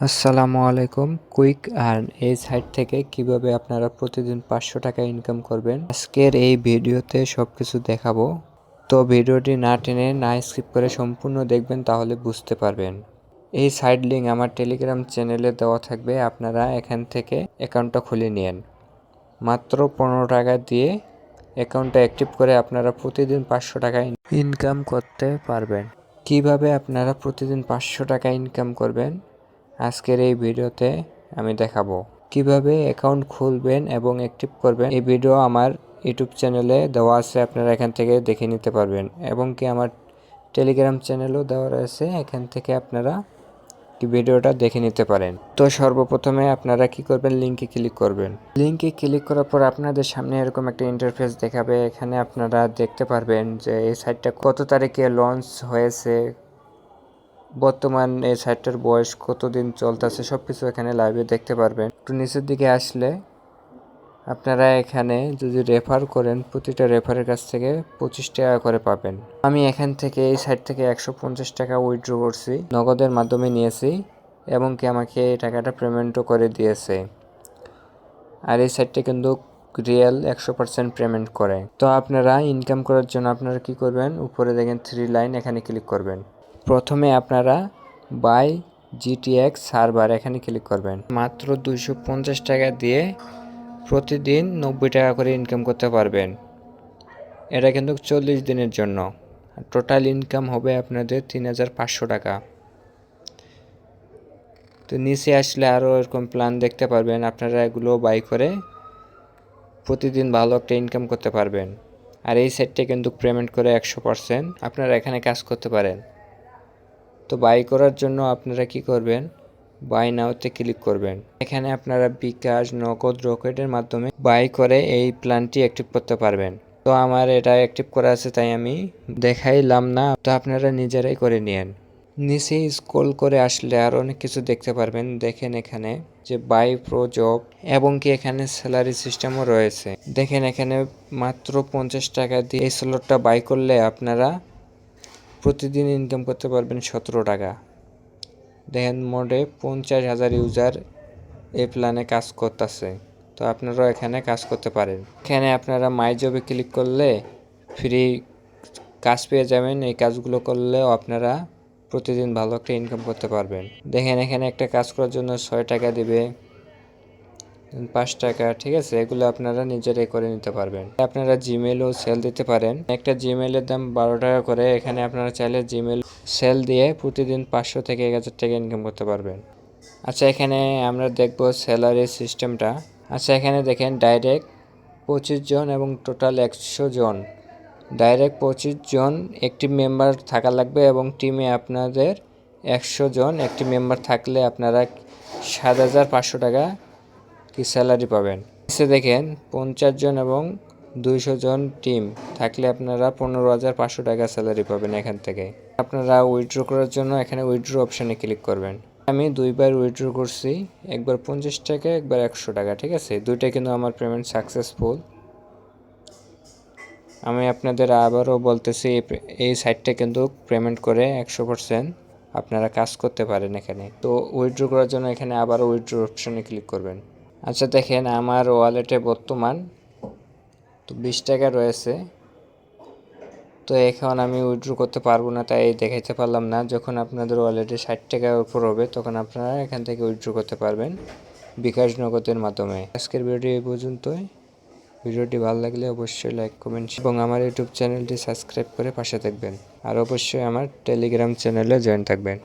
আসসালামু আলাইকুম। Quick earn এই সাইট থেকে কিভাবে আপনারা প্রতিদিন 500 টাকা ইনকাম করবেন, আজকের এই ভিডিওতে সবকিছু দেখাবো। তো ভিডিওটি না টেনে না স্কিপ করে সম্পূর্ণ দেখবেন, তাহলে বুঝতে পারবেন। এই সাইট লিঙ্ক আমার টেলিগ্রাম চ্যানেলে দেওয়া থাকবে, আপনারা এখান থেকে অ্যাকাউন্টটা খুলে নিন। মাত্র 15 টাকা দিয়ে অ্যাকাউন্টটা অ্যাক্টিভ করে আপনারা প্রতিদিন 500 টাকা ইনকাম করতে পারবেন। কিভাবে আপনারা প্রতিদিন 500 টাকা ইনকাম করবেন আজকের এই ভিডিওতে আমি দেখাবো। কিভাবে অ্যাকাউন্ট খুলবেন এবং অ্যাক্টিভ করবেন, এই ভিডিও আমার ইউটিউব চ্যানেলে দেওয়া আছে, আপনারা এখান থেকে দেখে নিতে পারবেন। এবং কি আমার টেলিগ্রাম চ্যানেলও দেওয়া রয়েছে, এখান থেকে আপনারা ভিডিওটা দেখে নিতে পারেন। তো সর্বপ্রথমে আপনারা কি করবেন, লিঙ্কে ক্লিক করবেন। লিঙ্কে ক্লিক করার পর আপনাদের সামনে এরকম একটা ইন্টারফেস দেখাবে। এখানে আপনারা দেখতে পারবেন যে এই সাইটটা কত তারিখে লঞ্চ হয়েছে, বর্তমান এই সাইটটার বয়স কতদিন চলতেছে, সব কিছু এখানে লাইভে দেখতে পারবেন। একটু নিচের দিকে আসলে আপনারা এখানে যদি রেফার করেন, প্রতিটা রেফারের কাছ থেকে 25 টাকা করে পাবেন। আমি এখান থেকে এই সাইট থেকে 150 টাকা উইথড্র করছি, নগদের মাধ্যমে নিয়েছি এবং কি আমাকে এই টাকাটা পেমেন্টও করে দিয়েছে। আর এই সাইটটা কিন্তু রিয়েল 100% পেমেন্ট করে। তো আপনারা ইনকাম করার জন্য আপনারা কি করবেন, উপরে দেখেন 3 লাইন, এখানে ক্লিক করবেন। প্রথমে আপনারা বাই জিটিএক্স সার্ভার এখানে ক্লিক করবেন। মাত্র 250 টাকা দিয়ে প্রতিদিন 90 টাকা করে ইনকাম করতে পারবেন। এটা কিন্তু 40 দিনের জন্য। টোটাল ইনকাম হবে আপনাদের 3500 টাকা। তো নিচে আসলে আরও এরকম প্ল্যান দেখতে পারবেন, আপনারা এগুলো বাই করে প্রতিদিন ভালো একটা ইনকাম করতে পারবেন। আর এই সাইটটা কিন্তু পেমেন্ট করে 100%, আপনারা এখানে কাজ করতে পারেন। তো বাই করার জন্য আপনারা কি করবেন, বাই নাওতে ক্লিক করবেন। এখানে আপনারা বিকাশ, নগদ, রকেটের মাধ্যমে বাই করে এই প্ল্যানটি অ্যাক্টিভ করতে পারবেন। তো আমার এটা অ্যাক্টিভ করা আছে, তাই আমি দেখাইলাম না, তো আপনারা নিজেরাই করে নিন। নিচে স্ক্রল করে আসলে আর অনেক কিছু দেখতে পারবেন। দেখেন এখানে যে বাই প্রো জব এবং কি এখানে স্যালারি সিস্টেমও রয়েছে। দেখেন এখানে মাত্র 50 টাকা দিয়ে এই স্লটটা বাই করলে আপনারা প্রতিদিন ইনকাম করতে পারবেন 17 টাকা। দেখেন মোডে 50,000 ইউজার এই প্ল্যানে কাজ করতেছে। তো আপনারাও এখানে কাজ করতে পারেন। এখানে আপনারা মাই জবে ক্লিক করলে ফ্রি কাজ পেয়ে যাবেন। এই কাজগুলো করলেও আপনারা প্রতিদিন ভালো একটা ইনকাম করতে পারবেন। দেখেন এখানে একটা কাজ করার জন্য 6 টাকা দিবে, 5 টাকা, ঠিক আছে। এগুলো আপনারা নিজেরাই করে নিতে পারবেন। আপনারা জিমেলও সেল দিতে পারেন। একটা জিমেলের দাম 12 টাকা করে। এখানে আপনারা চাইলে জিমেল সেল দিয়ে প্রতিদিন 500 থেকে 1000 টাকা ইনকাম করতে পারবেন। আচ্ছা, এখানে আমরা দেখব স্যালারি সিস্টেমটা। আচ্ছা, এখানে দেখেন ডাইরেক্ট 25 জন এবং টোটাল 100 জন। ডাইরেক্ট 25 জন অ্যাক্টিভ মেম্বার থাকা লাগবে এবং টিমে আপনাদের 100 জন অ্যাক্টিভ মেম্বার থাকলে আপনারা 7,500 টাকা কি স্যালারি পাবেন। এসে দেখেন 50 জন এবং 200 জন টিম থাকলে আপনারা 15,500 টাকা স্যালারি পাবেন এখান থেকে। আপনারা উইথড্র করার জন্য এখানে উইথড্র অপশানে ক্লিক করবেন। আমি 2বার উইথড্র করছি, একবার 50 টাকা, একবার 100 টাকা, ঠিক আছে। দুইটা কিন্তু আমার পেমেন্ট সাকসেসফুল। আমি আপনাদের আবারও বলতেছি, এই সাইটটা কিন্তু পেমেন্ট করে 100%, আপনারা কাজ করতে পারেন এখানে। তো উইথড্র করার জন্য এখানে আবারও উইথড্র অপশানে ক্লিক করবেন। আচ্ছা, দেখেন আমার ওয়ালেটে বর্তমান তো 20 টাকা রয়েছে। তো এখন আমি উইথড্র করতে পারবো না, তাই দেখাইতে পারলাম না। যখন আপনাদের ওয়ালেটে 60 টাকার উপর হবে তখন আপনারা এখান থেকে উইথড্র করতে পারবেন বিকাশ, নগদের মাধ্যমে। আজকের ভিডিওটি এই পর্যন্তই। ভিডিওটি ভালো লাগলে অবশ্যই লাইক, কমেন্ট এবং আমার ইউটিউব চ্যানেলটি সাবস্ক্রাইব করে পাশে থাকবেন। আর অবশ্যই আমার টেলিগ্রাম চ্যানেলে জয়েন থাকবেন।